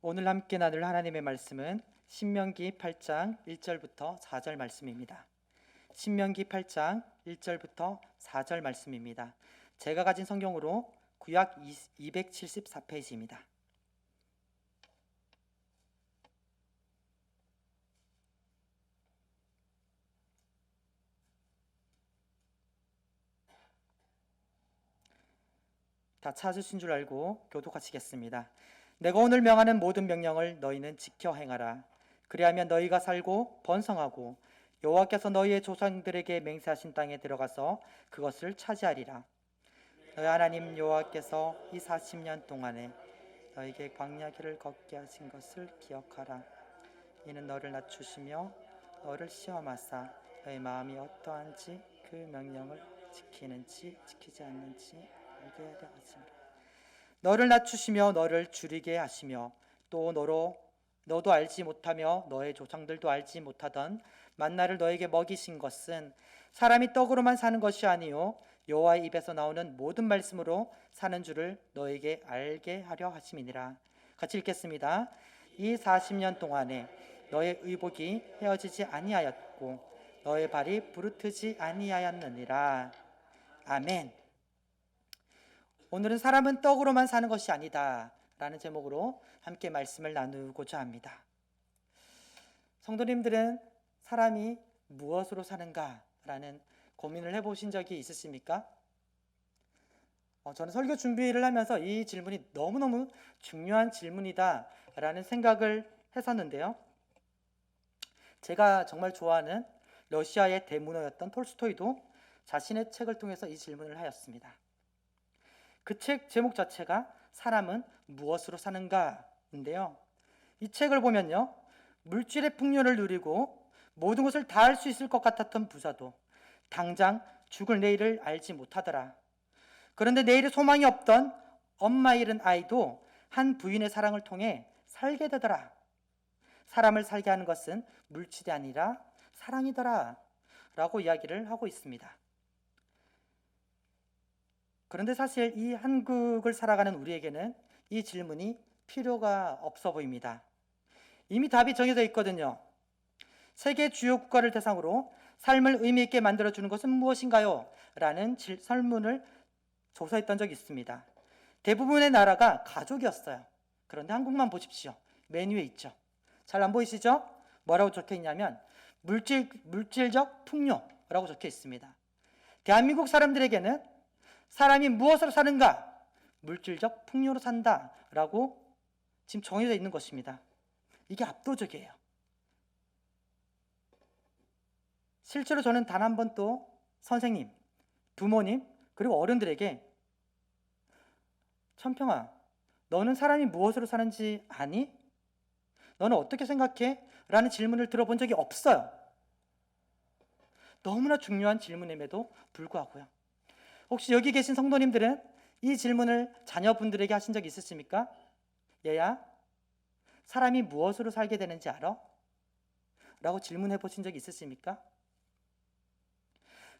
오늘 함께 나눌 하나님의 말씀은 신명기 8장 1절부터 4절 말씀입니다. 신명기 8장 1절부터 4절 말씀입니다. 제가 가진 성경으로 구약 274페이지입니다. 다 찾으신 줄 알고 교독하시겠습니다. 내가 오늘 명하는 모든 명령을 너희는 지켜 행하라. 그리하면 너희가 살고 번성하고 여호와께서 너희의 조상들에게 맹세하신 땅에 들어가서 그것을 차지하리라. 너희 하나님 여호와께서 이 40년 동안에 너희에게 광야 길을 걷게 하신 것을 기억하라. 이는 너를 낮추시며 너를 시험하사 너희 마음이 어떠한지 그 명령을 지키는지 지키지 않는지 알게 하려 하심이라. 너를 낮추시며 너를 줄이게 하시며 또 너도 알지 못하며 너의 조상들도 알지 못하던 만나를 너에게 먹이신 것은 사람이 떡으로만 사는 것이 아니요 여호와의 입에서 나오는 모든 말씀으로 사는 줄을 너에게 알게 하려 하심이니라. 같이 읽겠습니다. 이 40년 동안에 너의 의복이 헤어지지 아니하였고 너의 발이 부르트지 아니하였느니라. 아멘. 오늘은 사람은 떡으로만 사는 것이 아니다 라는 제목으로 함께 말씀을 나누고자 합니다. 성도님들은 사람이 무엇으로 사는가 라는 고민을 해보신 적이 있으십니까? 저는 설교 준비를 하면서 이 질문이 너무너무 중요한 질문이다 라는 생각을 했었는데요. 제가 정말 좋아하는 러시아의 대문호였던 톨스토이도 자신의 책을 통해서 이 질문을 하였습니다. 그 책 제목 자체가 사람은 무엇으로 사는가인데요. 이 책을 보면요, 물질의 풍요를 누리고 모든 것을 다 할 수 있을 것 같았던 부자도 당장 죽을 내일을 알지 못하더라. 그런데 내일에 소망이 없던 엄마 잃은 아이도 한 부인의 사랑을 통해 살게 되더라. 사람을 살게 하는 것은 물질이 아니라 사랑이더라 라고 이야기를 하고 있습니다. 그런데 사실 이 한국을 살아가는 우리에게는 이 질문이 필요가 없어 보입니다. 이미 답이 정해져 있거든요. 세계 주요 국가를 대상으로 삶을 의미 있게 만들어주는 것은 무엇인가요? 라는 설문을 조사했던 적이 있습니다. 대부분의 나라가 가족이었어요. 그런데 한국만 보십시오. 메뉴에 있죠. 잘 안 보이시죠? 뭐라고 적혀 있냐면 물질적 풍요라고 적혀 있습니다. 대한민국 사람들에게는 사람이 무엇으로 사는가? 물질적 풍요로 산다라고 지금 정해져 있는 것입니다. 이게 압도적이에요. 실제로 저는 단 한 번도 선생님, 부모님, 그리고 어른들에게 천평아, 너는 사람이 무엇으로 사는지 아니? 너는 어떻게 생각해? 라는 질문을 들어본 적이 없어요. 너무나 중요한 질문임에도 불구하고요. 혹시 여기 계신 성도님들은 이 질문을 자녀분들에게 하신 적 있으십니까? 얘야, 사람이 무엇으로 살게 되는지 알아? 라고 질문해 보신 적 있으십니까?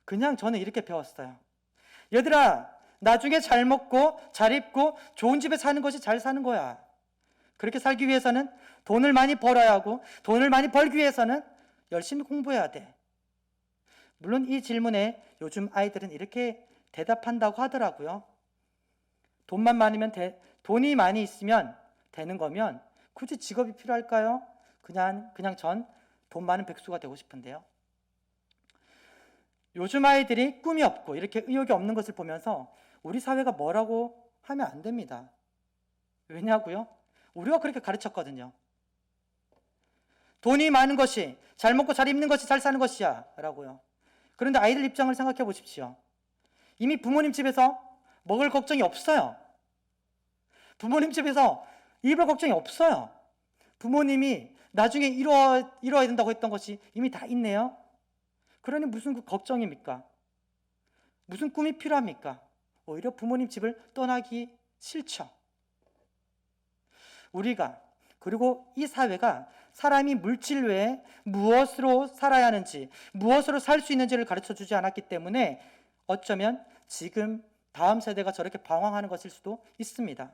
그냥 저는 이렇게 배웠어요. 얘들아, 나중에 잘 먹고 잘 입고 좋은 집에 사는 것이 잘 사는 거야. 그렇게 살기 위해서는 돈을 많이 벌어야 하고 돈을 많이 벌기 위해서는 열심히 공부해야 돼. 물론 이 질문에 요즘 아이들은 이렇게 대답한다고 하더라고요. 돈이 많이 있으면 되는 거면 굳이 직업이 필요할까요? 그냥 전 돈 많은 백수가 되고 싶은데요. 요즘 아이들이 꿈이 없고 이렇게 의욕이 없는 것을 보면서 우리 사회가 뭐라고 하면 안 됩니다. 왜냐고요? 우리가 그렇게 가르쳤거든요. 돈이 많은 것이, 잘 먹고 잘 입는 것이 잘 사는 것이야 라고요. 그런데 아이들 입장을 생각해 보십시오. 이미 부모님 집에서 먹을 걱정이 없어요. 부모님 집에서 입을 걱정이 없어요. 부모님이 나중에 이루어야 된다고 했던 것이 이미 다 있네요. 그러니 무슨 걱정입니까? 무슨 꿈이 필요합니까? 오히려 부모님 집을 떠나기 싫죠. 우리가, 그리고 이 사회가 사람이 물질 외에 무엇으로 살아야 하는지, 무엇으로 살 수 있는지를 가르쳐 주지 않았기 때문에 어쩌면 지금 다음 세대가 저렇게 방황하는 것일 수도 있습니다.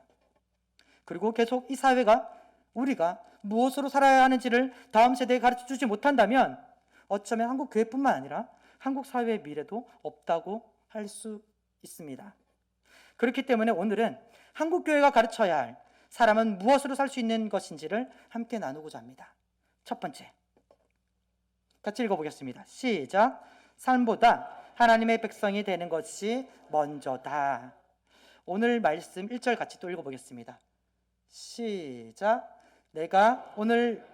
그리고 계속 이 사회가 우리가 무엇으로 살아야 하는지를 다음 세대에 가르쳐 주지 못한다면 어쩌면 한국 교회뿐만 아니라 한국 사회의 미래도 없다고 할 수 있습니다. 그렇기 때문에 오늘은 한국 교회가 가르쳐야 할 사람은 무엇으로 살 수 있는 것인지를 함께 나누고자 합니다. 첫 번째, 같이 읽어보겠습니다. 시작. 삶보다 하나님의 백성이 되는 것이 먼저다. 오늘 말씀 1절 같이 또 읽어보겠습니다. 시작. 내가 오늘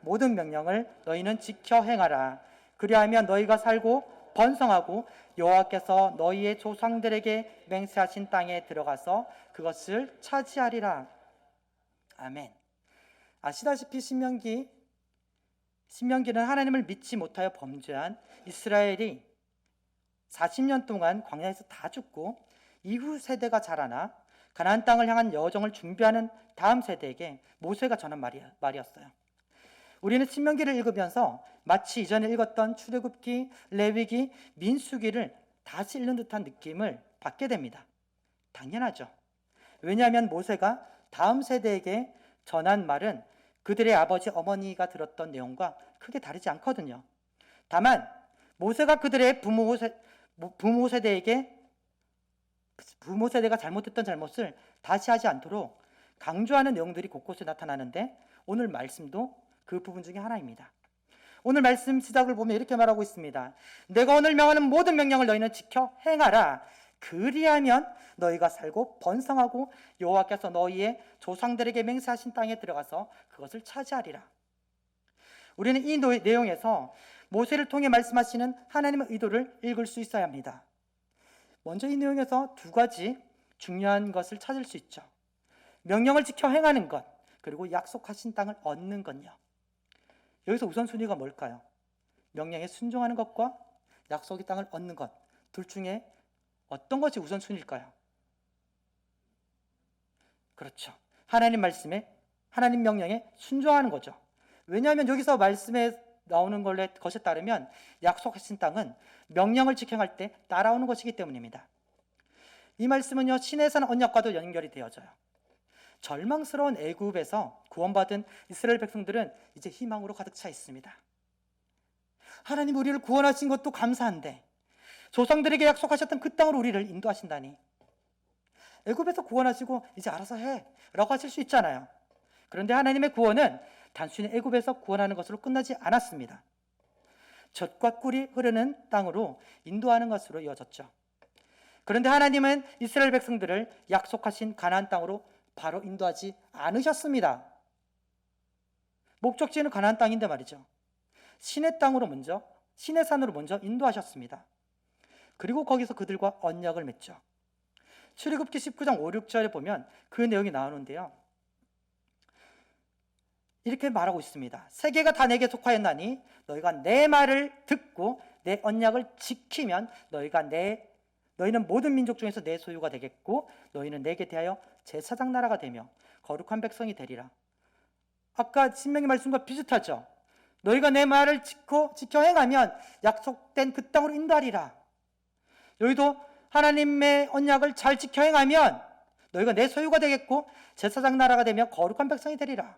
모든 명령을 너희는 지켜 행하라. 그리하면 너희가 살고 번성하고 여호와께서 너희의 조상들에게 맹세하신 땅에 들어가서 그것을 차지하리라. 아멘. 아시다시피 신명기는 하나님을 믿지 못하여 범죄한 이스라엘이 40년 동안 광야에서 다 죽고 이후 세대가 자라나 가나안 땅을 향한 여정을 준비하는 다음 세대에게 모세가 전한 말이었어요. 우리는 신명기를 읽으면서 마치 이전에 읽었던 출애굽기, 레위기, 민수기를 다시 읽는 듯한 느낌을 받게 됩니다. 당연하죠. 왜냐하면 모세가 다음 세대에게 전한 말은 그들의 아버지, 어머니가 들었던 내용과 크게 다르지 않거든요. 다만 모세가 그들의 부모 세대가 잘못했던 잘못을 다시 하지 않도록 강조하는 내용들이 곳곳에 나타나는데 오늘 말씀도 그 부분 중에 하나입니다. 오늘 말씀 시작을 보면 이렇게 말하고 있습니다. 내가 오늘 명하는 모든 명령을 너희는 지켜 행하라. 그리하면 너희가 살고 번성하고 여호와께서 너희의 조상들에게 맹세하신 땅에 들어가서 그것을 차지하리라. 우리는 이 내용에서 모세를 통해 말씀하시는 하나님의 의도를 읽을 수 있어야 합니다. 먼저 이 내용에서 두 가지 중요한 것을 찾을 수 있죠. 명령을 지켜 행하는 것, 그리고 약속하신 땅을 얻는 것요. 여기서 우선순위가 뭘까요? 명령에 순종하는 것과 약속의 땅을 얻는 것, 둘 중에 어떤 것이 우선순위일까요? 그렇죠. 하나님 명령에 순종하는 거죠. 왜냐하면 여기서 말씀에 나오는 것에 따르면 약속하신 땅은 명령을 지켜갈 때 따라오는 것이기 때문입니다. 이 말씀은요, 시내산 언약과도 연결이 되어져요. 절망스러운 애굽에서 구원받은 이스라엘 백성들은 이제 희망으로 가득 차 있습니다. 하나님 우리를 구원하신 것도 감사한데 조상들에게 약속하셨던 그 땅으로 우리를 인도하신다니, 애굽에서 구원하시고 이제 알아서 해 라고 하실 수 있잖아요. 그런데 하나님의 구원은 단순히 애굽에서 구원하는 것으로 끝나지 않았습니다. 젖과 꿀이 흐르는 땅으로 인도하는 것으로 이어졌죠. 그런데 하나님은 이스라엘 백성들을 약속하신 가나안 땅으로 바로 인도하지 않으셨습니다. 목적지는 가나안 땅인데 말이죠. 시내산으로 먼저 인도하셨습니다. 그리고 거기서 그들과 언약을 맺죠. 출애굽기 19장 5, 6절에 보면 그 내용이 나오는데요. 이렇게 말하고 있습니다. 세계가 다 내게 속하였나니 너희가 내 말을 듣고 내 언약을 지키면 너희는 모든 민족 중에서 내 소유가 되겠고 너희는 내게 대하여 제사장 나라가 되며 거룩한 백성이 되리라. 아까 신명기 말씀과 비슷하죠. 너희가 내 말을 지켜 행하면 약속된 그 땅으로 인도하리라. 여기도 하나님의 언약을 잘 지켜 행하면 너희가 내 소유가 되겠고 제사장 나라가 되며 거룩한 백성이 되리라.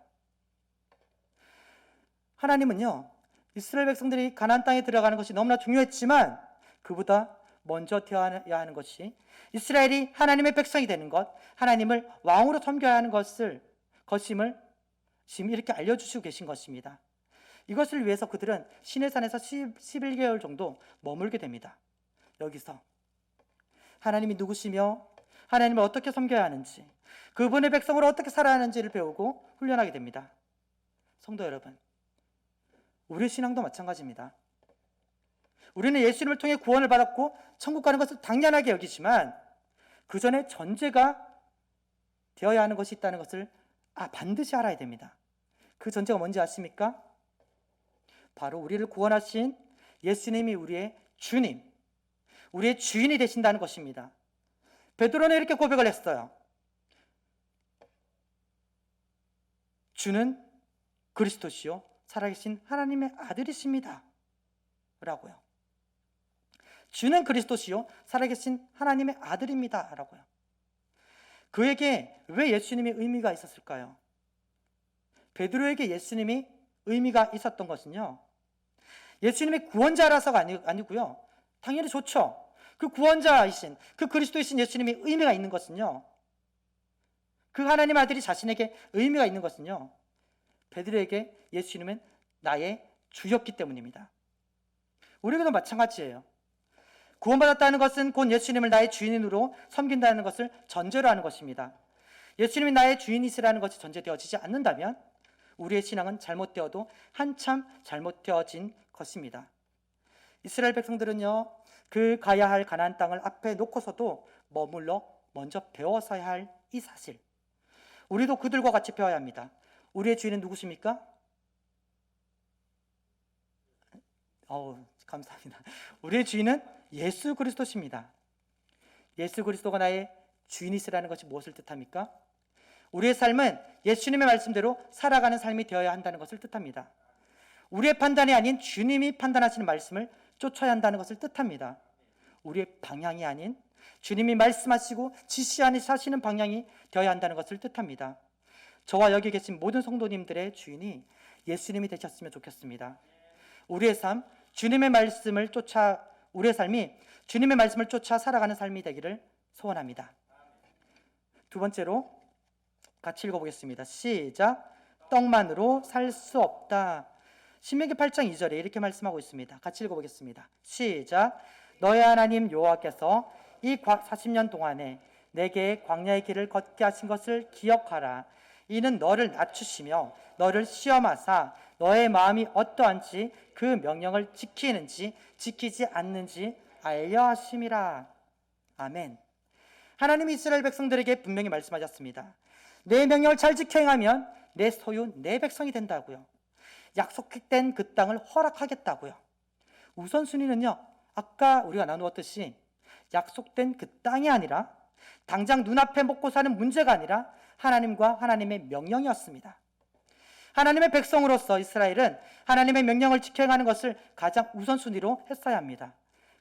하나님은요, 이스라엘 백성들이 가나안 땅에 들어가는 것이 너무나 중요했지만 그보다 먼저 되어야 하는 것이 이스라엘이 하나님의 백성이 되는 것, 하나님을 왕으로 섬겨야 하는 것임을 지금 이렇게 알려주시고 계신 것입니다. 이것을 위해서 그들은 시내산에서 11개월 정도 머물게 됩니다. 여기서 하나님이 누구시며 하나님을 어떻게 섬겨야 하는지, 그분의 백성으로 어떻게 살아야 하는지를 배우고 훈련하게 됩니다. 성도 여러분, 우리의 신앙도 마찬가지입니다. 우리는 예수님을 통해 구원을 받았고 천국 가는 것을 당연하게 여기지만 그 전에 전제가 되어야 하는 것이 있다는 것을 반드시 알아야 됩니다. 그 전제가 뭔지 아십니까? 바로 우리를 구원하신 예수님이 우리의 주님, 우리의 주인이 되신다는 것입니다. 베드로는 이렇게 고백을 했어요. 주는 그리스도시요 살아계신 하나님의 아들이십니다 라고요. 주는 그리스도시요 살아계신 하나님의 아들입니다 라고요. 그에게 왜 예수님의 의미가 있었을까요? 베드로에게 예수님이 의미가 있었던 것은요, 예수님이 구원자라서가 아니고요. 당연히 좋죠. 그 구원자이신, 그 그리스도이신 예수님이 의미가 있는 것은요, 그 하나님 아들이 자신에게 의미가 있는 것은요, 베드로에게 예수님은 나의 주였기 때문입니다. 우리에게도 마찬가지예요. 구원받았다는 것은 곧 예수님을 나의 주인으로 섬긴다는 것을 전제로 하는 것입니다. 예수님이 나의 주인이시라는 것이 전제되어지지 않는다면 우리의 신앙은 잘못되어도 한참 잘못되어진 것입니다. 이스라엘 백성들은요, 그 가야 할 가나안 땅을 앞에 놓고서도 머물러 먼저 배워서야 할 이 사실, 우리도 그들과 같이 배워야 합니다. 우리의 주인은 누구십니까? 감사합니다. 우리의 주인은 예수 그리스도십니다. 예수 그리스도가 나의 주인이시라는 것이 무엇을 뜻합니까? 우리의 삶은 예수님의 말씀대로 살아가는 삶이 되어야 한다는 것을 뜻합니다. 우리의 판단이 아닌 주님이 판단하시는 말씀을 쫓아야 한다는 것을 뜻합니다. 우리의 방향이 아닌 주님이 말씀하시고 지시하시는 방향이 되어야 한다는 것을 뜻합니다. 저와 여기 계신 모든 성도님들의 주인이 예수님이 되셨으면 좋겠습니다. 우리의 삶, 우리의 삶이 주님의 말씀을 쫓아 살아가는 삶이 되기를 소원합니다. 두 번째로 같이 읽어보겠습니다. 시작. 떡만으로 살 수 없다. 신명기 8장 2절에 이렇게 말씀하고 있습니다. 같이 읽어보겠습니다. 시작. 너의 하나님 여호와께서 이 40년 동안에 내게 광야의 길을 걷게 하신 것을 기억하라. 이는 너를 낮추시며 너를 시험하사 너의 마음이 어떠한지 그 명령을 지키는지 지키지 않는지 알려 하심이라. 아멘. 하나님이 이스라엘 백성들에게 분명히 말씀하셨습니다. 내 명령을 잘 지켜 행하면 내 소유, 내 백성이 된다고요. 약속된 그 땅을 허락하겠다고요. 우선순위는요, 아까 우리가 나누었듯이 약속된 그 땅이 아니라 당장 눈앞에 먹고 사는 문제가 아니라 하나님과 하나님의 명령이었습니다. 하나님의 백성으로서 이스라엘은 하나님의 명령을 지켜 행하는 것을 가장 우선순위로 했어야 합니다.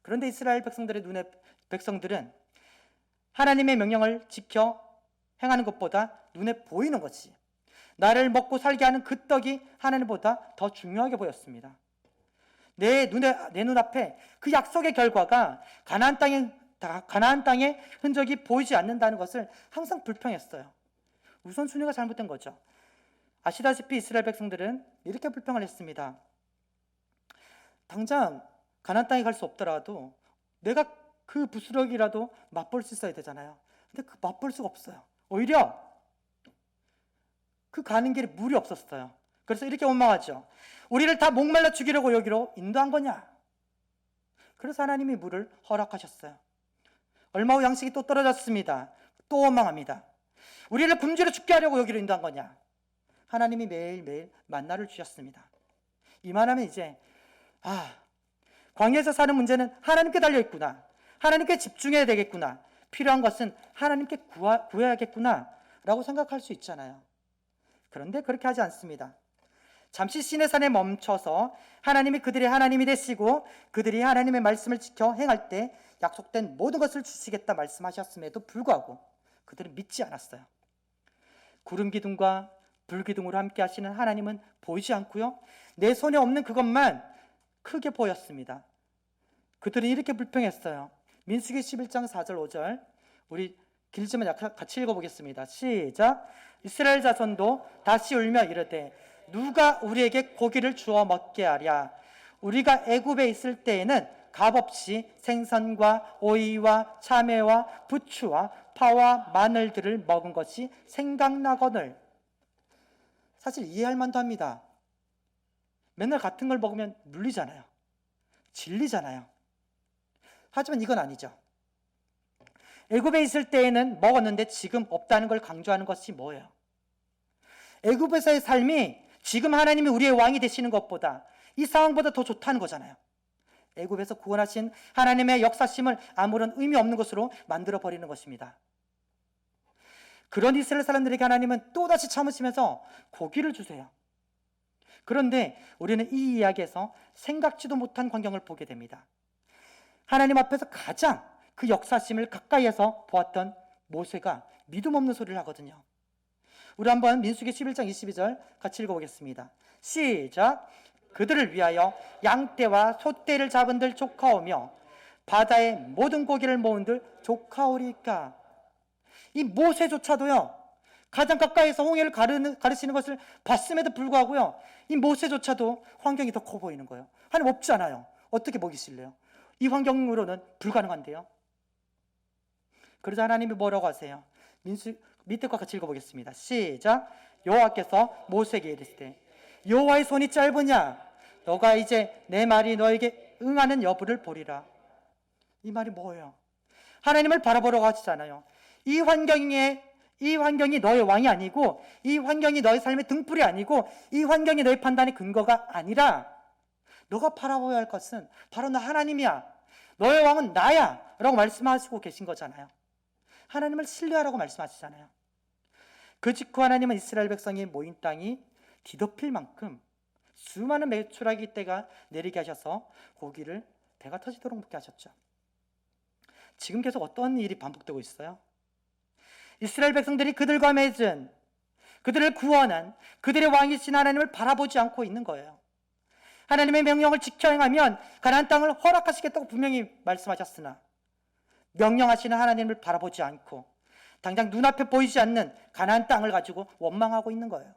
그런데 이스라엘 백성들은 하나님의 명령을 지켜 행하는 것보다 눈에 보이는 것이, 나를 먹고 살게 하는 그 떡이 하나님보다 더 중요하게 보였습니다. 내 눈앞에 그 약속의 결과가 가나안 땅의 흔적이 보이지 않는다는 것을 항상 불평했어요. 우선순위가 잘못된 거죠. 아시다시피 이스라엘 백성들은 이렇게 불평을 했습니다. 당장 가나안 땅에 갈 수 없더라도 내가 그 부스러기라도 맛볼 수 있어야 되잖아요. 근데 그 맛볼 수가 없어요. 오히려 그 가는 길에 물이 없었어요. 그래서 이렇게 원망하죠. 우리를 다 목말라 죽이려고 여기로 인도한 거냐? 그래서 하나님이 물을 허락하셨어요. 얼마 후 양식이 또 떨어졌습니다. 또 원망합니다. 우리를 굶주려 죽게 하려고 여기로 인도한 거냐? 하나님이 매일매일 만나를 주셨습니다. 이만하면 이제 광야에서 사는 문제는 하나님께 달려있구나, 하나님께 집중해야 되겠구나, 필요한 것은 하나님께 구해야겠구나 라고 생각할 수 있잖아요. 그런데 그렇게 하지 않습니다. 잠시 시내산에 멈춰서 하나님이 그들의 하나님이 되시고 그들이 하나님의 말씀을 지켜 행할 때 약속된 모든 것을 주시겠다 말씀하셨음에도 불구하고 그들은 믿지 않았어요. 구름 기둥과 불 기둥으로 함께 하시는 하나님은 보이지 않고요, 내 손에 없는 그것만 크게 보였습니다. 그들은 이렇게 불평했어요. 민수기 11장 4절 5절 우리 길지만 같이 읽어보겠습니다. 시작. 이스라엘 자손도 다시 울며 이르되 누가 우리에게 고기를 주어 먹게 하랴. 우리가 애굽에 있을 때에는 값없이 생선과 오이와 참외와 부추와 파와 마늘들을 먹은 것이 생각나거늘. 사실 이해할 만도 합니다. 맨날 같은 걸 먹으면 물리잖아요. 질리잖아요. 하지만 이건 아니죠. 애굽에 있을 때에는 먹었는데 지금 없다는 걸 강조하는 것이 뭐예요? 애굽에서의 삶이 지금 하나님이 우리의 왕이 되시는 것보다, 이 상황보다 더 좋다는 거잖아요. 애굽에서 구원하신 하나님의 역사심을 아무런 의미 없는 것으로 만들어버리는 것입니다. 그런 이스라엘 사람들에게 하나님은 또다시 참으시면서 고기를 주세요. 그런데 우리는 이 이야기에서 생각지도 못한 광경을 보게 됩니다. 하나님 앞에서 가장 그 역사심을 가까이에서 보았던 모세가 믿음 없는 소리를 하거든요. 우리 한번 민수기 11장 22절 같이 읽어보겠습니다. 시작. 그들을 위하여 양떼와 소떼를 잡은들 조카오며 바다의 모든 고기를 모은들 조카오리까. 이 모세조차도요, 가장 가까이서 홍해를 가르치는 것을 봤음에도 불구하고요, 이 모세조차도 환경이 더 커 보이는 거예요. 하나님 없잖아요. 어떻게 먹이실래요? 이 환경으로는 불가능한데요. 그러자 하나님이 뭐라고 하세요? 민수 밑에 거 같이 읽어보겠습니다. 시작. 여호와께서 모세에게 이르시되 여호와의 손이 짧으냐? 너가 이제 내 말이 너에게 응하는 여부를 보리라. 이 말이 뭐예요? 하나님을 바라보라고 하시잖아요. 이 환경이 너의 왕이 아니고, 이 환경이 너의 삶의 등불이 아니고, 이 환경이 너의 판단의 근거가 아니라 너가 바라봐야 할 것은 바로 나 하나님이야. 너의 왕은 나야 라고 말씀하시고 계신 거잖아요. 하나님을 신뢰하라고 말씀하시잖아요. 그 직후 하나님은 이스라엘 백성이 모인 땅이 뒤덮일 만큼 수많은 메추라기 떼가 내리게 하셔서 고기를 배가 터지도록 먹게 하셨죠. 지금 계속 어떤 일이 반복되고 있어요? 이스라엘 백성들이 그들과 맺은, 그들을 구원한 그들의 왕이신 하나님을 바라보지 않고 있는 거예요. 하나님의 명령을 지켜 행하면 가나안 땅을 허락하시겠다고 분명히 말씀하셨으나 명령하시는 하나님을 바라보지 않고 당장 눈앞에 보이지 않는 가나안 땅을 가지고 원망하고 있는 거예요.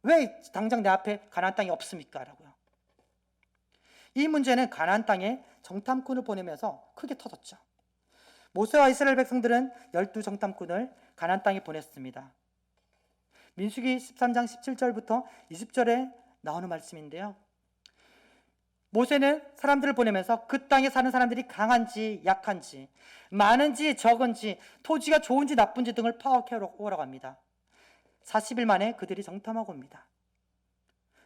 왜 당장 내 앞에 가나안 땅이 없습니까? 라고요. 이 문제는 가나안 땅에 정탐꾼을 보내면서 크게 터졌죠. 모세와 이스라엘 백성들은 12 정탐꾼을 가나안 땅에 보냈습니다. 민수기 13장 17절부터 20절에 나오는 말씀인데요. 모세는 사람들을 보내면서 그 땅에 사는 사람들이 강한지 약한지, 많은지 적은지, 토지가 좋은지 나쁜지 등을 파악해 오라고 합니다. 40일 만에 그들이 정탐하고 옵니다.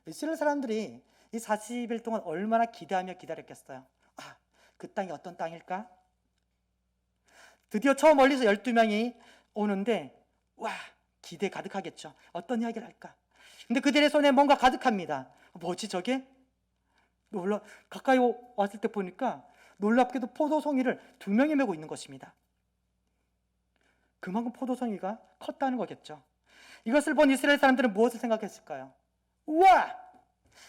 이스라엘 사람들이 이 40일 동안 얼마나 기대하며 기다렸겠어요. 아, 그 땅이 어떤 땅일까? 드디어 처음 멀리서 12명이 오는데 와, 기대 가득하겠죠. 어떤 이야기를 할까? 근데 그들의 손에 뭔가 가득합니다. 뭐지 저게? 가까이 왔을 때 보니까 놀랍게도 포도송이를 2명이 메고 있는 것입니다. 그만큼 포도송이가 컸다는 거겠죠. 이것을 본 이스라엘 사람들은 무엇을 생각했을까요? 우와!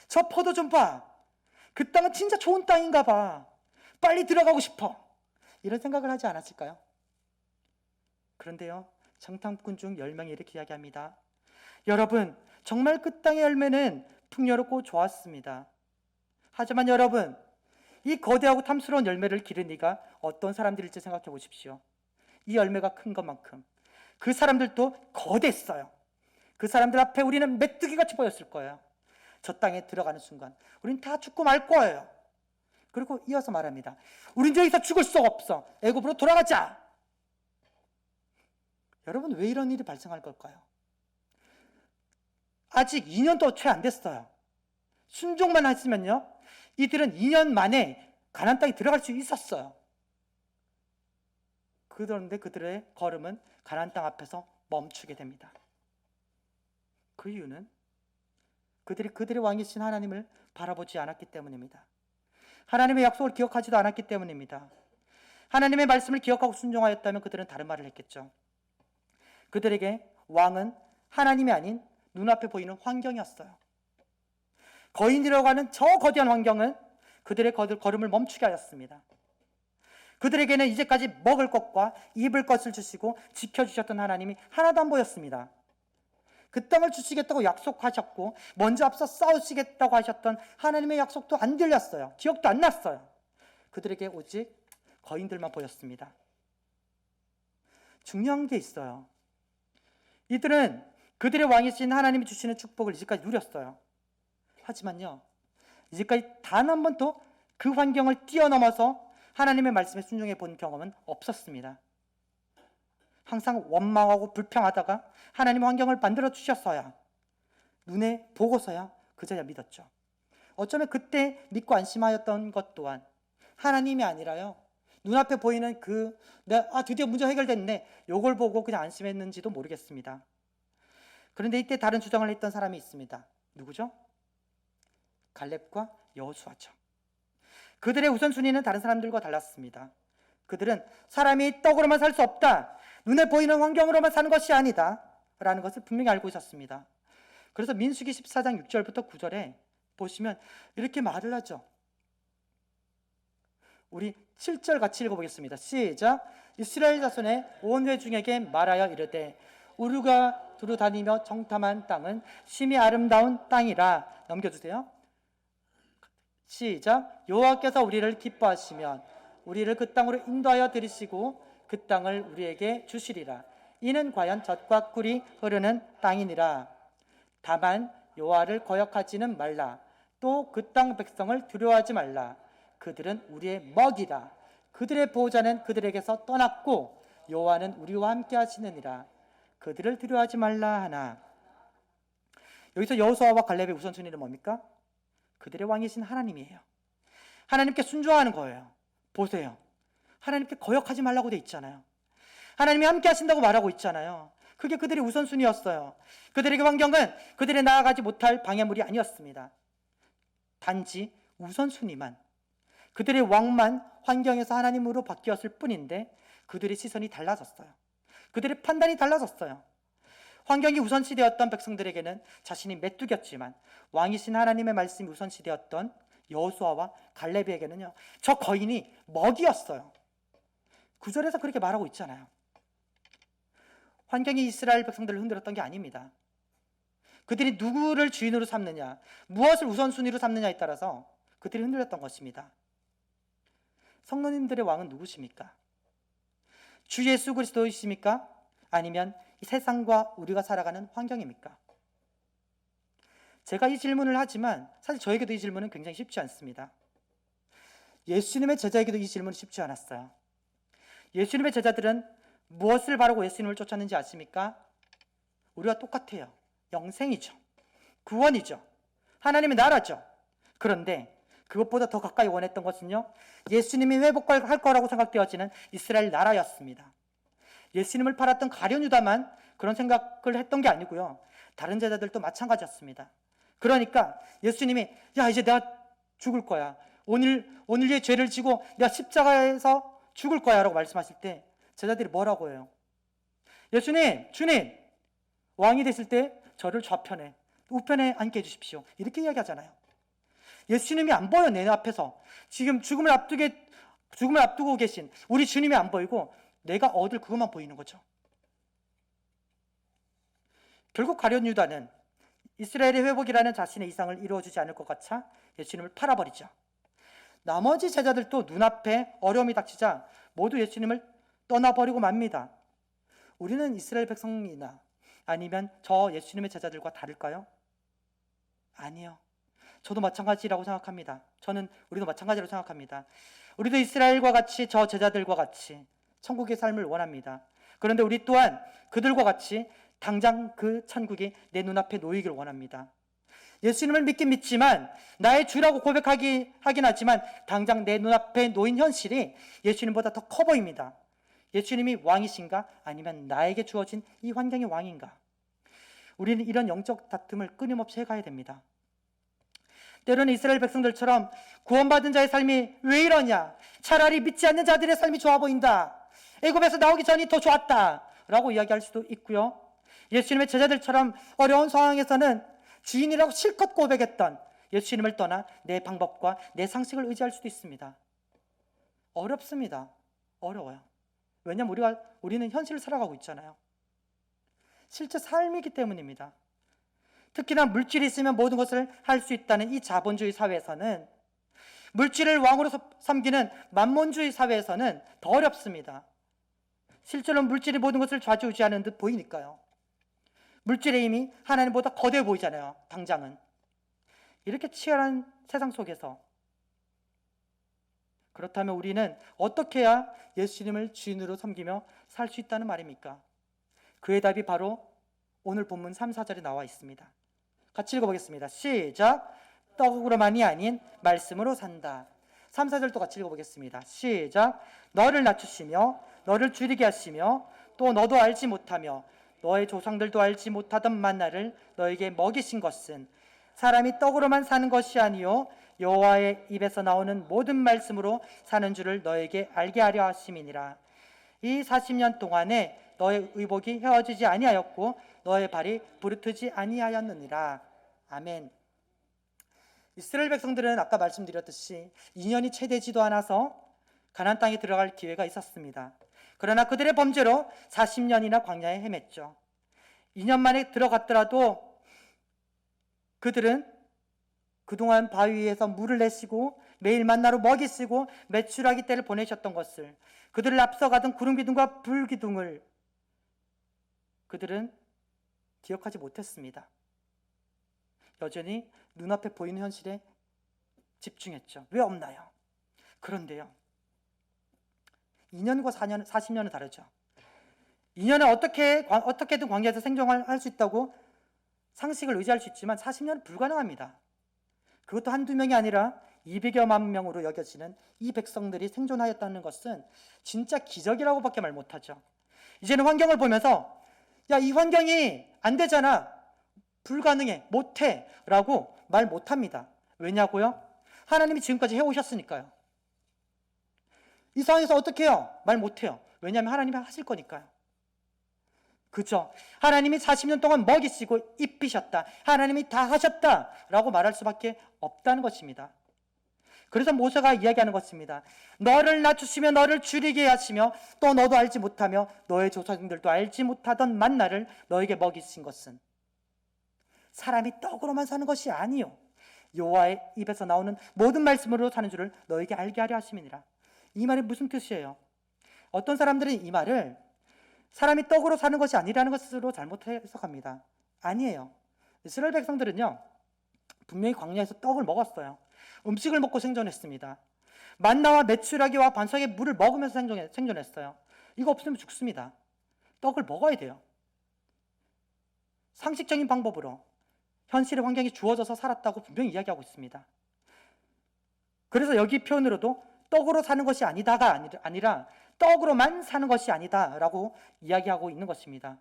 저 포도 좀 봐! 그 땅은 진짜 좋은 땅인가 봐! 빨리 들어가고 싶어! 이런 생각을 하지 않았을까요? 그런데요, 정탐꾼 중 10명이 이렇게 이야기합니다. 여러분, 정말 그 땅의 열매는 풍요롭고 좋았습니다. 하지만 여러분, 이 거대하고 탐스러운 열매를 기른 이가 어떤 사람들일지 생각해 보십시오. 이 열매가 큰 것만큼 그 사람들도 거대했어요. 그 사람들 앞에 우리는 메뚜기같이 보였을 거예요. 저 땅에 들어가는 순간 우린 다 죽고 말 거예요. 그리고 이어서 말합니다. 우린 여기서 죽을 수 없어. 애굽으로 돌아가자. 여러분, 왜 이런 일이 발생할 걸까요? 아직 2년도 채 안 됐어요. 순종만 했으면요, 이들은 2년 만에 가나안 땅에 들어갈 수 있었어요. 그런데 그들의 걸음은 가나안 땅 앞에서 멈추게 됩니다. 그 이유는 그들의 왕이신 하나님을 바라보지 않았기 때문입니다. 하나님의 약속을 기억하지도 않았기 때문입니다. 하나님의 말씀을 기억하고 순종하였다면 그들은 다른 말을 했겠죠. 그들에게 왕은 하나님이 아닌 눈앞에 보이는 환경이었어요. 거인이라고 하는 저 거대한 환경은 그들의 걸음을 멈추게 하였습니다. 그들에게는 이제까지 먹을 것과 입을 것을 주시고 지켜주셨던 하나님이 하나도 안 보였습니다. 그 땅을 주시겠다고 약속하셨고 먼저 앞서 싸우시겠다고 하셨던 하나님의 약속도 안 들렸어요. 기억도 안 났어요. 그들에게 오직 거인들만 보였습니다. 중요한 게 있어요. 이들은 그들의 왕이신 하나님이 주시는 축복을 이제까지 누렸어요. 하지만요, 이제까지 단 한 번도 그 환경을 뛰어넘어서 하나님의 말씀에 순종해 본 경험은 없었습니다. 항상 원망하고 불평하다가 하나님 환경을 만들어 주셨어야, 눈에 보고서야 그제야 믿었죠. 어쩌면 그때 믿고 안심하였던 것 또한 하나님이 아니라요, 눈앞에 보이는 드디어 문제 해결됐네, 요걸 보고 그냥 안심했는지도 모르겠습니다. 그런데 이때 다른 주장을 했던 사람이 있습니다. 누구죠? 갈렙과 여호수아죠. 그들의 우선순위는 다른 사람들과 달랐습니다. 그들은 사람이 떡으로만 살 수 없다, 눈에 보이는 환경으로만 사는 것이 아니다 라는 것을 분명히 알고 있었습니다. 그래서 민수기 14장 6절부터 9절에 보시면 이렇게 말을 하죠. 우리 7절 같이 읽어보겠습니다. 시작. 이스라엘 자손의 온 회중에게 말하여 이르되 우리가 두루 다니며 정탐한 땅은 심히 아름다운 땅이라. 넘겨주세요. 시작. 여호와께서 우리를 기뻐하시면 우리를 그 땅으로 인도하여 들이시고 그 땅을 우리에게 주시리라. 이는 과연 젖과 꿀이 흐르는 땅이니라. 다만 여호와를 거역하지는 말라. 또 그 땅 백성을 두려워하지 말라. 그들은 우리의 먹이라. 그들의 보호자는 그들에게서 떠났고 여호와는 우리와 함께 하시느니라. 그들을 두려워하지 말라 하나. 여기서 여호수아와 갈렙의 우선순위는 뭡니까? 그들의 왕이신 하나님이에요. 하나님께 순종하는 거예요. 보세요. 하나님께 거역하지 말라고 돼 있잖아요. 하나님이 함께 하신다고 말하고 있잖아요. 그게 그들의 우선순위였어요. 그들에게 환경은 그들이 나아가지 못할 방해물이 아니었습니다. 단지 우선순위만, 그들의 왕만 환경에서 하나님으로 바뀌었을 뿐인데 그들의 시선이 달라졌어요. 그들의 판단이 달라졌어요. 환경이 우선시되었던 백성들에게는 자신이 메뚜기였지만 왕이신 하나님의 말씀이 우선시되었던 여호수아와 갈렙에게는요, 저 거인이 먹이였어요. 구절에서 그렇게 말하고 있잖아요. 환경이 이스라엘 백성들을 흔들었던 게 아닙니다. 그들이 누구를 주인으로 삼느냐, 무엇을 우선순위로 삼느냐에 따라서 그들이 흔들렸던 것입니다. 성도님들의 왕은 누구십니까? 주 예수 그리스도이십니까? 아니면 이 세상과 우리가 살아가는 환경입니까? 제가 이 질문을 하지만 사실 저에게도 이 질문은 굉장히 쉽지 않습니다. 예수님의 제자에게도 이 질문은 쉽지 않았어요. 예수님의 제자들은 무엇을 바라고 예수님을 쫓았는지 아십니까? 우리와 똑같아요. 영생이죠. 구원이죠. 하나님의 나라죠. 그런데 그것보다 더 가까이 원했던 것은요, 예수님이 회복할 거라고 생각되어지는 이스라엘 나라였습니다. 예수님을 팔았던 가룟 유다만 그런 생각을 했던 게 아니고요, 다른 제자들도 마찬가지였습니다. 그러니까 예수님이 야, 이제 내가 죽을 거야, 오늘의 죄를 지고 내가 십자가에서 죽을 거야 라고 말씀하실 때 제자들이 뭐라고 해요? 예수님, 주님, 왕이 되실 때 저를 좌편에, 우편에 앉게 해주십시오, 이렇게 이야기하잖아요. 예수님이 안 보여. 내 앞에서 지금 죽음을 앞두고 계신 우리 주님이 안 보이고 내가 얻을 그것만 보이는 거죠. 결국 가룟 유다는 이스라엘의 회복이라는 자신의 이상을 이루어주지 않을 것 같아 예수님을 팔아버리죠. 나머지 제자들도 눈앞에 어려움이 닥치자 모두 예수님을 떠나버리고 맙니다. 우리는 이스라엘 백성이나 아니면 저 예수님의 제자들과 다를까요? 아니요. 저도 마찬가지라고 생각합니다. 우리도 마찬가지라고 생각합니다. 우리도 이스라엘과 같이 저 제자들과 같이 천국의 삶을 원합니다. 그런데 우리 또한 그들과 같이 당장 그 천국이 내 눈앞에 놓이길 원합니다. 예수님을 믿긴 믿지만 나의 주라고 고백하긴 하지만 당장 내 눈앞에 놓인 현실이 예수님보다 더 커 보입니다. 예수님이 왕이신가? 아니면 나에게 주어진 이 환경이 왕인가? 우리는 이런 영적 다툼을 끊임없이 해가야 됩니다. 때로는 이스라엘 백성들처럼 구원받은 자의 삶이 왜 이러냐, 차라리 믿지 않는 자들의 삶이 좋아 보인다, 애굽에서 나오기 전이 더 좋았다 라고 이야기할 수도 있고요, 예수님의 제자들처럼 어려운 상황에서는 주인이라고 실컷 고백했던 예수님을 떠나 내 방법과 내 상식을 의지할 수도 있습니다. 어렵습니다. 어려워요. 왜냐하면 우리는 현실을 살아가고 있잖아요. 실제 삶이기 때문입니다. 특히나 물질이 있으면 모든 것을 할 수 있다는 이 자본주의 사회에서는, 물질을 왕으로 삼기는 만몬주의 사회에서는 더 어렵습니다. 실제로 물질이 모든 것을 좌지우지하는 듯 보이니까요. 물질의 힘이 하나님보다 거대해 보이잖아요. 당장은. 이렇게 치열한 세상 속에서 그렇다면 우리는 어떻게 해야 예수님을 주인으로 섬기며 살 수 있다는 말입니까? 그의 답이 바로 오늘 본문 3, 4절에 나와 있습니다. 같이 읽어보겠습니다. 시작. 떡으로만이 아닌 말씀으로 산다. 3, 4절 또 같이 읽어보겠습니다. 시작. 너를 낮추시며 너를 줄이게 하시며 또 너도 알지 못하며 너의 조상들도 알지 못하던 만나를 너에게 먹이신 것은 사람이 떡으로만 사는 것이 아니요 여호와의 입에서 나오는 모든 말씀으로 사는 줄을 너에게 알게 하려 하심이니라. 이 40년 동안에 너의 의복이 헤어지지 아니하였고 너의 발이 부르트지 아니하였느니라. 아멘. 이스라엘 백성들은 아까 말씀드렸듯이 2년이 채 되지도 않아서 가나안 땅에 들어갈 기회가 있었습니다. 그러나 그들의 범죄로 40년이나 광야에 헤맸죠. 2년 만에 들어갔더라도 그들은 그동안 바위 위에서 물을 내시고 매일 만나로 먹이 쓰고 메추라기 때를 보내셨던 것을, 그들을 앞서가던 구름기둥과 불기둥을 그들은 기억하지 못했습니다. 여전히 눈앞에 보이는 현실에 집중했죠. 왜 없나요? 그런데요, 2년과 4년, 40년은 다르죠. 2년은 어떻게든 광야에서 생존할 수 있다고 상식을 의지할 수 있지만 40년은 불가능합니다. 그것도 한두 명이 아니라 200여만 명으로 여겨지는 이 백성들이 생존하였다는 것은 진짜 기적이라고밖에 말 못하죠. 이제는 환경을 보면서 야, 이 환경이 안 되잖아, 불가능해, 못해 라고 말 못합니다. 왜냐고요? 하나님이 지금까지 해오셨으니까요. 이 상황에서 어떻게 해요? 말 못해요. 왜냐하면 하나님이 하실 거니까요. 그죠? 하나님이 40년 동안 먹이시고 입히셨다, 하나님이 다 하셨다 라고 말할 수밖에 없다는 것입니다. 그래서 모세가 이야기하는 것입니다. 너를 낮추시며 너를 줄이게 하시며 또 너도 알지 못하며 너의 조상들도 알지 못하던 만나를 너에게 먹이신 것은 사람이 떡으로만 사는 것이 아니요 여호와의 입에서 나오는 모든 말씀으로 사는 줄을 너에게 알게 하려 하심이니라. 이 말이 무슨 뜻이에요? 어떤 사람들은 이 말을 사람이 떡으로 사는 것이 아니라는 것으로 잘못 해석합니다. 아니에요. 이스라엘 백성들은요, 분명히 광야에서 떡을 먹었어요. 음식을 먹고 생존했습니다. 만나와 메추라기와 반석의 물을 먹으면서 생존했어요. 이거 없으면 죽습니다. 떡을 먹어야 돼요. 상식적인 방법으로 현실의 환경이 주어져서 살았다고 분명히 이야기하고 있습니다. 그래서 여기 표현으로도 떡으로 사는 것이 아니다가 아니라 떡으로만 사는 것이 아니다라고 이야기하고 있는 것입니다.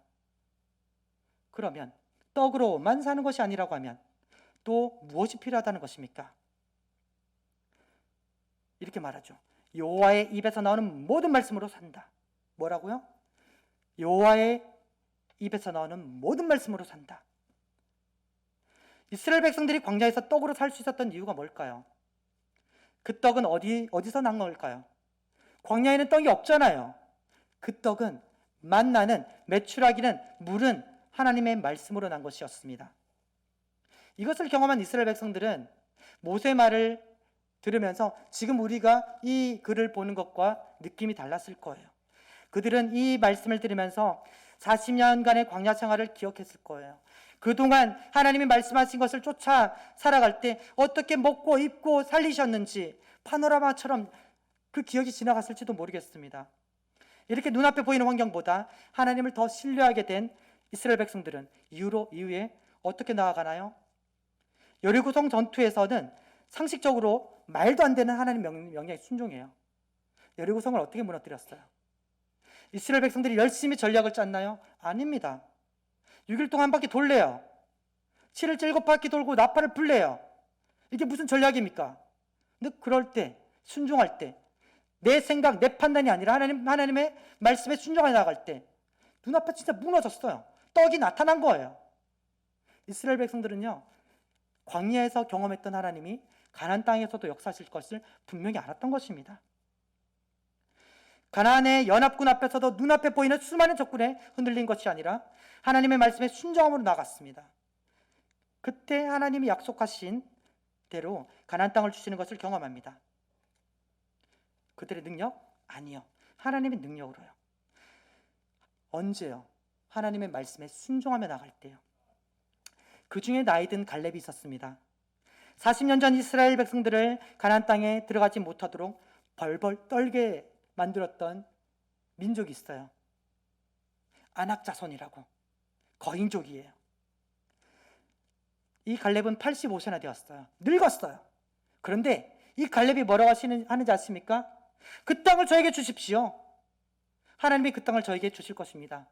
그러면 떡으로만 사는 것이 아니라고 하면 또 무엇이 필요하다는 것입니까? 이렇게 말하죠. 여호와의 입에서 나오는 모든 말씀으로 산다. 뭐라고요? 여호와의 입에서 나오는 모든 말씀으로 산다. 이스라엘 백성들이 광야에서 떡으로 살 수 있었던 이유가 뭘까요? 그 떡은 어디서 난 걸까요? 광야에는 떡이 없잖아요. 그 떡은, 만나는, 메추라기는, 물은 하나님의 말씀으로 난 것이었습니다. 이것을 경험한 이스라엘 백성들은 모세의 말을 들으면서 지금 우리가 이 글을 보는 것과 느낌이 달랐을 거예요. 그들은 이 말씀을 들으면서 40년간의 광야 생활을 기억했을 거예요. 그동안 하나님이 말씀하신 것을 쫓아 살아갈 때 어떻게 먹고 입고 살리셨는지 파노라마처럼 그 기억이 지나갔을지도 모르겠습니다. 이렇게 눈앞에 보이는 환경보다 하나님을 더 신뢰하게 된 이스라엘 백성들은 이후에 어떻게 나아가나요? 여리고성 전투에서는 상식적으로 말도 안 되는 하나님 명령에 순종해요. 여리고성을 어떻게 무너뜨렸어요? 이스라엘 백성들이 열심히 전략을 짰나요? 아닙니다. 6일 동안 한 바퀴 돌래요. 7일 7바퀴 돌고 나팔을 불래요. 이게 무슨 전략입니까? 근데 그럴 때, 순종할 때, 내 생각, 내 판단이 아니라 하나님의 말씀에 순종해 나갈 때 눈앞에 진짜 무너졌어요. 떡이 나타난 거예요. 이스라엘 백성들은요, 광야에서 경험했던 하나님이 가나안 땅에서도 역사하실 것을 분명히 알았던 것입니다. 가나안의 연합군 앞에서도 눈앞에 보이는 수많은 적군에 흔들린 것이 아니라 하나님의 말씀에 순종함으로 나갔습니다. 그때 하나님이 약속하신 대로 가나안 땅을 주시는 것을 경험합니다. 그들의 능력? 아니요. 하나님의 능력으로요. 언제요? 하나님의 말씀에 순종하며 나갈 때요. 그 중에 나이든 갈렙이 있었습니다. 40년 전 이스라엘 백성들을 가나안 땅에 들어가지 못하도록 벌벌 떨게 만들었던 민족이 있어요. 아낙 자손이라고. 거인족이에요. 이 갈렙은 85세나 되었어요. 늙었어요. 그런데 이 갈렙이 뭐라고 하는지 아십니까? 그 땅을 저에게 주십시오. 하나님이 그 땅을 저에게 주실 것입니다.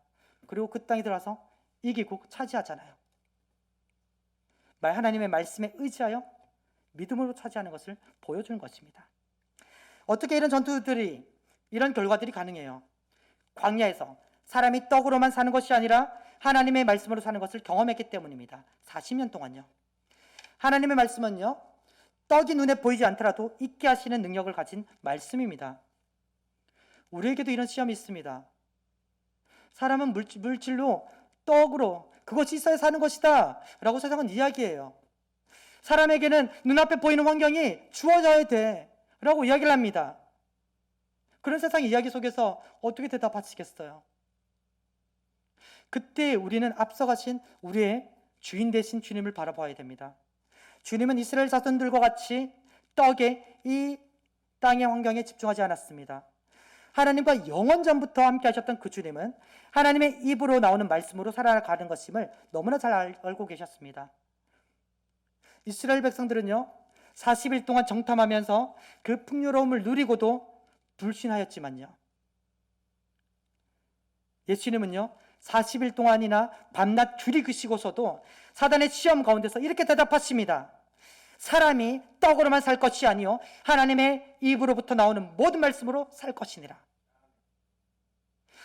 그리고 그 땅에 들어가서 이기고 차지하잖아요. 하나님의 말씀에 의지하여 믿음으로 차지하는 것을 보여주는 것입니다. 어떻게 이런 결과들이 가능해요? 광야에서 사람이 떡으로만 사는 것이 아니라 하나님의 말씀으로 사는 것을 경험했기 때문입니다. 40년 동안요. 하나님의 말씀은요, 떡이 눈에 보이지 않더라도 잊게 하시는 능력을 가진 말씀입니다. 우리에게도 이런 시험이 있습니다. 사람은 물질로, 떡으로 그것이 있어야 사는 것이다 라고 세상은 이야기해요. 사람에게는 눈앞에 보이는 환경이 주어져야 돼 라고 이야기를 합니다. 그런 세상 이야기 속에서 어떻게 대답하시겠어요? 그때 우리는 앞서가신 우리의 주인 되신 주님을 바라봐야 됩니다. 주님은 이스라엘 자손들과 같이 떡에 이 땅의 환경에 집중하지 않았습니다. 하나님과 영원전부터 함께 하셨던 그 주님은 하나님의 입으로 나오는 말씀으로 살아가는 것임을 너무나 잘 알고 계셨습니다. 이스라엘 백성들은요, 40일 동안 정탐하면서 그 풍요로움을 누리고도 불신하였지만요, 예수님은요 40일 동안이나 밤낮 줄이 그시고서도 사단의 시험 가운데서 이렇게 대답하십니다. 사람이 떡으로만 살 것이 아니요 하나님의 입으로부터 나오는 모든 말씀으로 살 것이니라.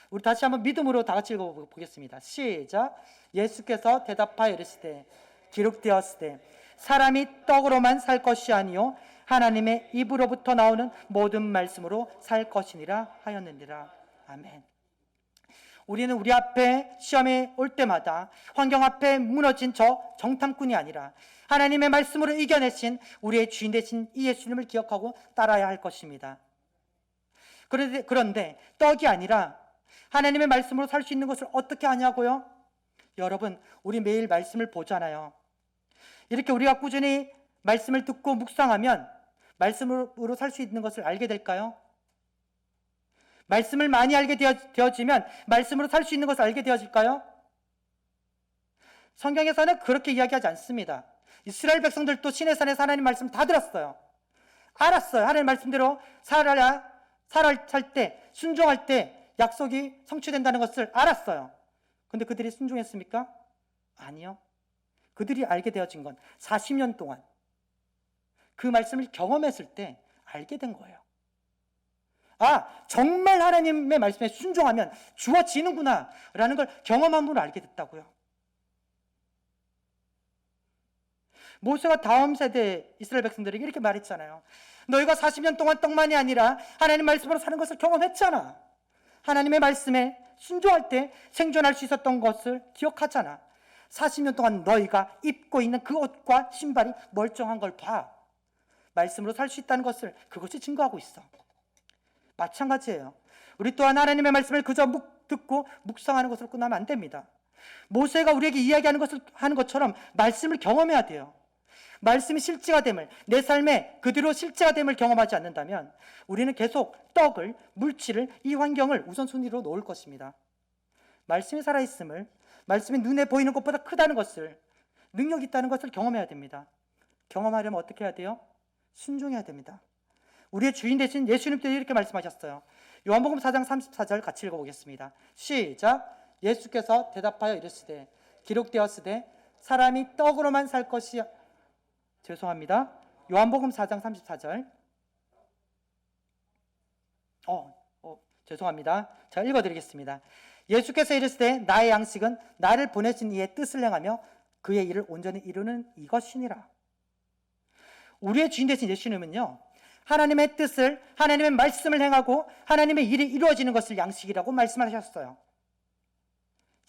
우리 다시 한번 믿음으로 다 같이 읽어보겠습니다. 시작. 예수께서 대답하여 이르시되 기록되었으되 사람이 떡으로만 살 것이 아니요 하나님의 입으로부터 나오는 모든 말씀으로 살 것이니라 하였느니라. 아멘. 우리는 우리 앞에 시험이 올 때마다 환경 앞에 무너진 저 정탐꾼이 아니라 하나님의 말씀으로 이겨내신 우리의 주인 되신 이 예수님을 기억하고 따라야 할 것입니다. 그런데 떡이 아니라 하나님의 말씀으로 살 수 있는 것을 어떻게 하냐고요? 여러분, 우리 매일 말씀을 보잖아요. 이렇게 우리가 꾸준히 말씀을 듣고 묵상하면 말씀으로 살 수 있는 것을 알게 될까요? 말씀을 많이 알게 되어지면 말씀으로 살 수 있는 것을 알게 되어질까요? 성경에서는 그렇게 이야기하지 않습니다. 이스라엘 백성들도 시내산에서 하나님 말씀 다 들었어요. 알았어요. 하나님 말씀대로 살아야 살 때, 순종할 때 약속이 성취된다는 것을 알았어요. 근데 그들이 순종했습니까? 아니요. 그들이 알게 되어진 건 40년 동안 그 말씀을 경험했을 때 알게 된 거예요. 아, 정말 하나님의 말씀에 순종하면 주어지는구나 라는 걸 경험함으로 알게 됐다고요. 모세가 다음 세대 이스라엘 백성들에게 이렇게 말했잖아요. 너희가 40년 동안 떡만이 아니라 하나님 말씀으로 사는 것을 경험했잖아. 하나님의 말씀에 순종할 때 생존할 수 있었던 것을 기억하잖아. 40년 동안 너희가 입고 있는 그 옷과 신발이 멀쩡한 걸 봐. 말씀으로 살 수 있다는 것을 그것이 증거하고 있어. 마찬가지예요. 우리 또한 하나님의 말씀을 그저 듣고 묵상하는 것으로 끝나면 안 됩니다. 모세가 우리에게 이야기하는 것을 하는 것처럼 말씀을 경험해야 돼요. 말씀이 실제가 됨을, 내 삶에 그대로 실제가 됨을 경험하지 않는다면 우리는 계속 떡을, 물질을, 이 환경을 우선순위로 놓을 것입니다. 말씀이 살아있음을, 말씀이 눈에 보이는 것보다 크다는 것을, 능력이 있다는 것을 경험해야 됩니다. 경험하려면 어떻게 해야 돼요? 순종해야 됩니다. 우리의 주인 되신 예수님도 이렇게 말씀하셨어요. 요한복음 4장 34절 같이 읽어보겠습니다. 시작. 예수께서 대답하여 이르시되 기록되었으되 사람이 떡으로만 살 것이 죄송합니다. 요한복음 4장 34절 죄송합니다. 제가 읽어드리겠습니다. 예수께서 이르시되 나의 양식은 나를 보내신 이의 뜻을 행하며 그의 일을 온전히 이루는 이것이니라. 우리의 주인 되신 예수님은요, 하나님의 뜻을, 하나님의 말씀을 행하고 하나님의 일이 이루어지는 것을 양식이라고 말씀하셨어요.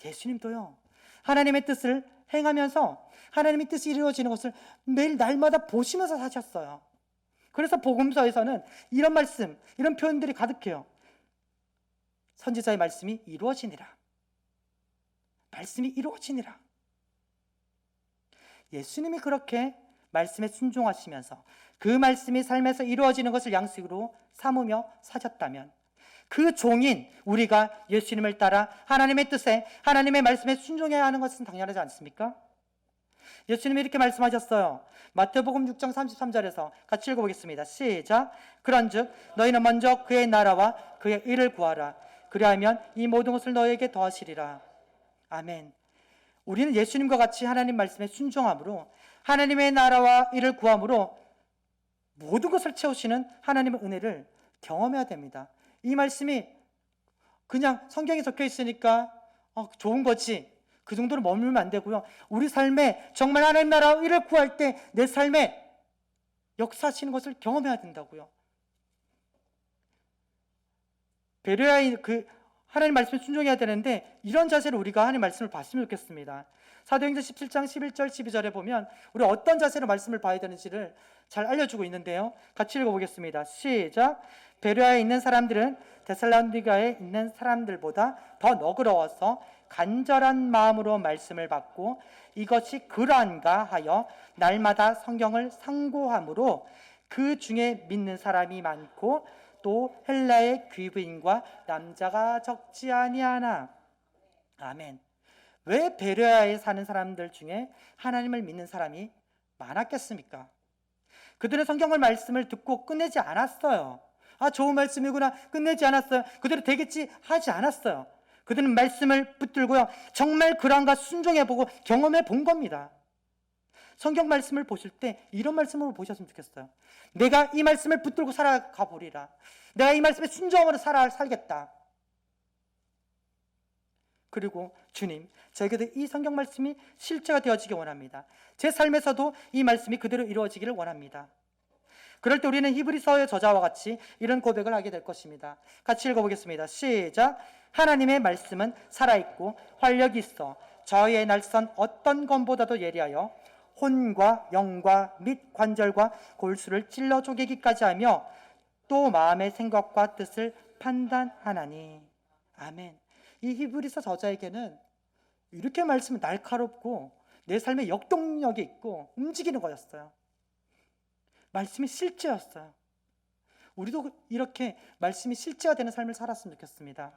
예수님도요, 하나님의 뜻을 행하면서 하나님의 뜻이 이루어지는 것을 매일 날마다 보시면서 사셨어요. 그래서 복음서에서는 이런 말씀, 이런 표현들이 가득해요. 선지자의 말씀이 이루어지니라. 말씀이 이루어지니라. 예수님이 그렇게 말씀에 순종하시면서 그 말씀이 삶에서 이루어지는 것을 양식으로 삼으며 사셨다면 그 종인 우리가 예수님을 따라 하나님의 뜻에, 하나님의 말씀에 순종해야 하는 것은 당연하지 않습니까? 예수님이 이렇게 말씀하셨어요. 마태복음 6장 33절에서 같이 읽어보겠습니다. 시작. 그런즉 너희는 먼저 그의 나라와 그의 의를 구하라. 그리하면 이 모든 것을 너희에게 더하시리라. 아멘. 우리는 예수님과 같이 하나님 말씀에 순종함으로, 하나님의 나라와 의를 구함으로 모든 것을 채우시는 하나님의 은혜를 경험해야 됩니다. 이 말씀이 그냥 성경에 적혀 있으니까 좋은 거지, 그 정도로 머물면 안 되고요. 우리 삶에 정말 하나님 나라 의를 구할 때 내 삶에 역사하시는 것을 경험해야 된다고요. 배려야 하나님 말씀에 순종해야 되는데 이런 자세로 우리가 하나님 말씀을 봤으면 좋겠습니다. 사도행전 17장 11절 12절에 보면 우리 어떤 자세로 말씀을 봐야 되는지를 잘 알려주고 있는데요. 같이 읽어보겠습니다. 시작. 베레아에 있는 사람들은 데살로니가에 있는 사람들보다 더 너그러워서 간절한 마음으로 말씀을 받고 이것이 그러한가 하여 날마다 성경을 상고함으로 그 중에 믿는 사람이 많고 또 헬라의 귀부인과 남자가 적지 아니하나. 아멘. 왜 베레아에 사는 사람들 중에 하나님을 믿는 사람이 많았겠습니까? 그들은 성경을 말씀을 듣고 끝내지 않았어요. 아, 좋은 말씀이구나. 끝내지 않았어요. 그대로 되겠지 하지 않았어요. 그들은 말씀을 붙들고요, 정말 그런가 순종해보고 경험해 본 겁니다. 성경 말씀을 보실 때 이런 말씀으로 보셨으면 좋겠어요. 내가 이 말씀을 붙들고 살아가 보리라. 내가 이 말씀에 순종으로 살겠다. 그리고 주님, 저에게도 이 성경 말씀이 실제가 되어지기 원합니다. 제 삶에서도 이 말씀이 그대로 이루어지기를 원합니다. 그럴 때 우리는 히브리서의 저자와 같이 이런 고백을 하게 될 것입니다. 같이 읽어보겠습니다. 시작. 하나님의 말씀은 살아있고 활력이 있어 저희의 날선 어떤 검보다도 예리하여 혼과 영과 및 관절과 골수를 찔러 쪼개기까지 하며 또 마음의 생각과 뜻을 판단하나니. 아멘. 이 히브리서 저자에게는 이렇게 말씀은 날카롭고 내 삶에 역동력이 있고 움직이는 거였어요. 말씀이 실제였어요. 우리도 이렇게 말씀이 실제가 되는 삶을 살았으면 좋겠습니다.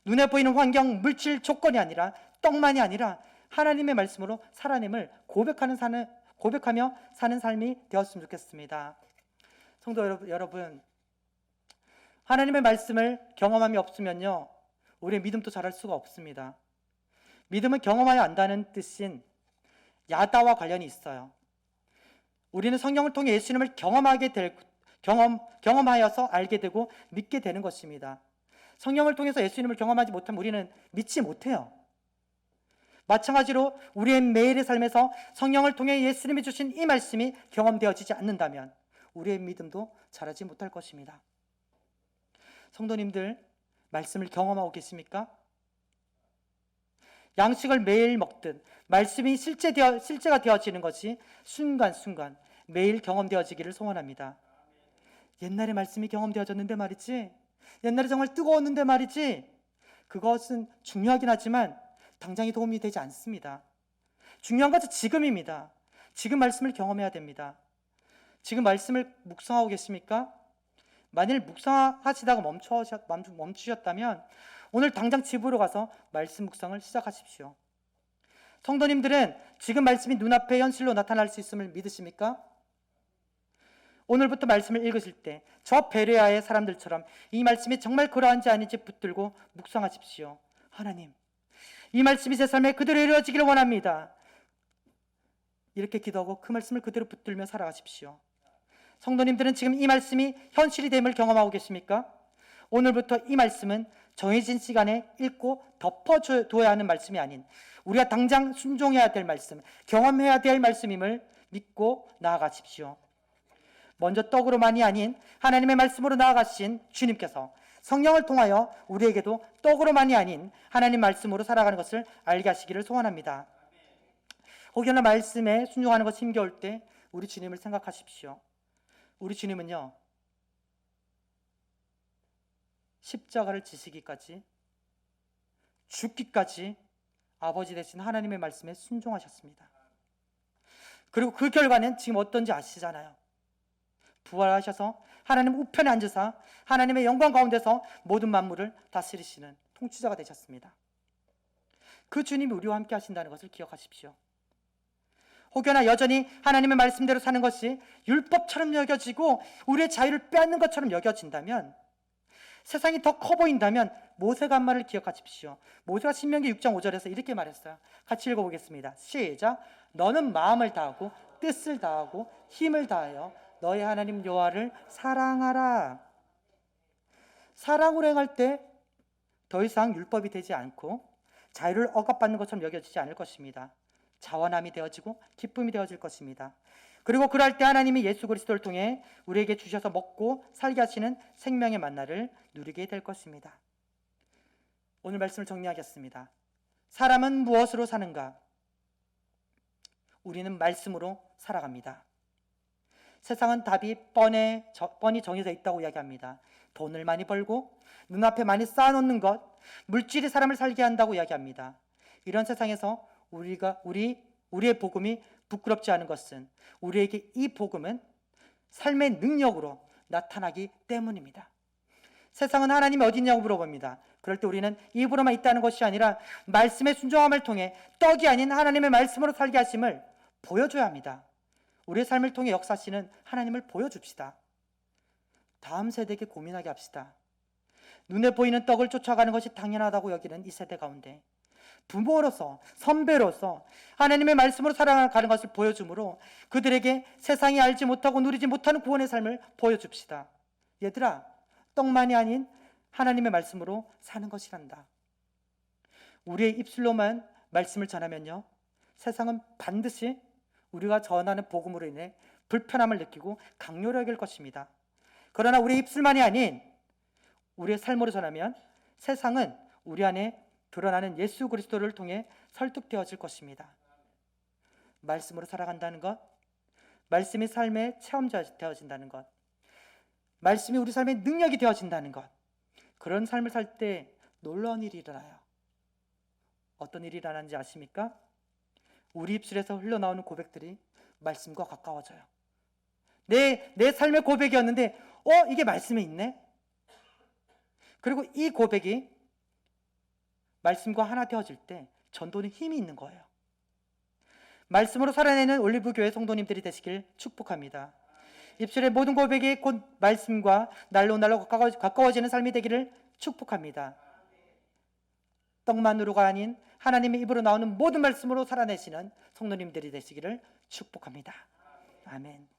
눈에 보이는 환경, 물질 조건이 아니라, 떡만이 아니라 하나님의 말씀으로 하나님을 고백하며 사는 삶이 되었으면 좋겠습니다. 성도 여러분, 하나님의 말씀을 경험함이 없으면요, 우리의 믿음도 자랄 수가 없습니다. 믿음은 경험하여 안다는 뜻인 야다와 관련이 있어요. 우리는 성경을 통해 예수님을 경험하여서 알게 되고 믿게 되는 것입니다. 성경을 통해서 예수님을 경험하지 못하면 우리는 믿지 못해요. 마찬가지로 우리의 매일의 삶에서 성령을 통해 예수님이 주신 이 말씀이 경험되어지지 않는다면 우리의 믿음도 자라지 못할 것입니다. 성도님들, 말씀을 경험하고 계십니까? 양식을 매일 먹듯 말씀이 실제가 되어지는 것이 순간순간 매일 경험되어지기를 소원합니다. 옛날에 말씀이 경험되어졌는데 말이지, 옛날에 정말 뜨거웠는데 말이지, 그것은 중요하긴 하지만 당장에 도움이 되지 않습니다. 중요한 것은 지금입니다. 지금 말씀을 경험해야 됩니다. 지금 말씀을 묵상하고 계십니까? 만일 묵상하시다가 멈추셨다면 오늘 당장 집으로 가서 말씀 묵상을 시작하십시오. 성도님들은 지금 말씀이 눈앞에 현실로 나타날 수 있음을 믿으십니까? 오늘부터 말씀을 읽으실 때 저 베레아의 사람들처럼 이 말씀이 정말 그러한지 아닌지 붙들고 묵상하십시오. 하나님, 이 말씀이 제 삶에 그대로 이루어지기를 원합니다. 이렇게 기도하고 그 말씀을 그대로 붙들며 살아가십시오. 성도님들은 지금 이 말씀이 현실이 됨을 경험하고 계십니까? 오늘부터 이 말씀은 정해진 시간에 읽고 덮어둬야 하는 말씀이 아닌 우리가 당장 순종해야 될 말씀, 경험해야 될 말씀임을 믿고 나아가십시오. 먼저 떡으로만이 아닌 하나님의 말씀으로 나아가신 주님께서 성령을 통하여 우리에게도 떡으로만이 아닌 하나님 말씀으로 살아가는 것을 알게 하시기를 소원합니다. 혹여나 말씀에 순종하는 것이 힘겨울 때 우리 주님을 생각하십시오. 우리 주님은요, 십자가를 지시기까지, 죽기까지 아버지 되신 하나님의 말씀에 순종하셨습니다. 그리고 그 결과는 지금 어떤지 아시잖아요. 부활하셔서 하나님 우편에 앉으사 하나님의 영광 가운데서 모든 만물을 다스리시는 통치자가 되셨습니다. 그 주님이 우리와 함께 하신다는 것을 기억하십시오. 혹여나 여전히 하나님의 말씀대로 사는 것이 율법처럼 여겨지고 우리의 자유를 빼앗는 것처럼 여겨진다면, 세상이 더 커 보인다면 모세가 한 말을 기억하십시오. 모세가 신명기 6장 5절에서 이렇게 말했어요. 같이 읽어보겠습니다. 시작. 너는 마음을 다하고 뜻을 다하고 힘을 다하여 너의 하나님 여호와를 사랑하라. 사랑으로 행할 때 더 이상 율법이 되지 않고 자유를 억압받는 것처럼 여겨지지 않을 것입니다. 자원함이 되어지고 기쁨이 되어질 것입니다. 그리고 그럴 때 하나님이 예수 그리스도를 통해 우리에게 주셔서 먹고 살게 하시는 생명의 만나를 누리게 될 것입니다. 오늘 말씀을 정리하겠습니다. 사람은 무엇으로 사는가? 우리는 말씀으로 살아갑니다. 세상은 답이 뻔히 정해져 있다고 이야기합니다. 돈을 많이 벌고 눈앞에 많이 쌓아놓는 것, 물질이 사람을 살게 한다고 이야기합니다. 이런 세상에서 우리의 복음이 부끄럽지 않은 것은 우리에게 이 복음은 삶의 능력으로 나타나기 때문입니다. 세상은 하나님이 어디 있냐고 물어봅니다. 그럴 때 우리는 입으로만 있다는 것이 아니라 말씀의 순종함을 통해 떡이 아닌 하나님의 말씀으로 살게 하심을 보여줘야 합니다. 우리의 삶을 통해 역사하시는 하나님을 보여줍시다. 다음 세대에게 고민하게 합시다. 눈에 보이는 떡을 쫓아가는 것이 당연하다고 여기는 이 세대 가운데 부모로서, 선배로서 하나님의 말씀으로 살아가는 것을 보여주므로 그들에게 세상이 알지 못하고 누리지 못하는 구원의 삶을 보여줍시다. 얘들아, 떡만이 아닌 하나님의 말씀으로 사는 것이란다. 우리의 입술로만 말씀을 전하면요, 세상은 반드시 우리가 전하는 복음으로 인해 불편함을 느끼고 강요를 여길 것입니다. 그러나 우리의 입술만이 아닌 우리의 삶으로 전하면 세상은 우리 안에 드러나는 예수 그리스도를 통해 설득되어질 것입니다. 말씀으로 살아간다는 것, 말씀이 삶의 체험되어진다는 것, 말씀이 우리 삶의 능력이 되어진다는 것, 그런 삶을 살 때 놀라운 일이 일어나요. 어떤 일이 일어나는지 아십니까? 우리 입술에서 흘러나오는 고백들이 말씀과 가까워져요. 내 삶의 고백이었는데 이게 말씀에 있네? 그리고 이 고백이 말씀과 하나 되어질 때 전도는 힘이 있는 거예요. 말씀으로 살아내는 올리브교회 성도님들이 되시길 축복합니다. 입술의 모든 고백이 곧 말씀과 날로 가까워지는 삶이 되기를 축복합니다. 떡만으로가 아닌 하나님의 입으로 나오는 모든 말씀으로 살아내시는 성도님들이 되시기를 축복합니다. 아멘.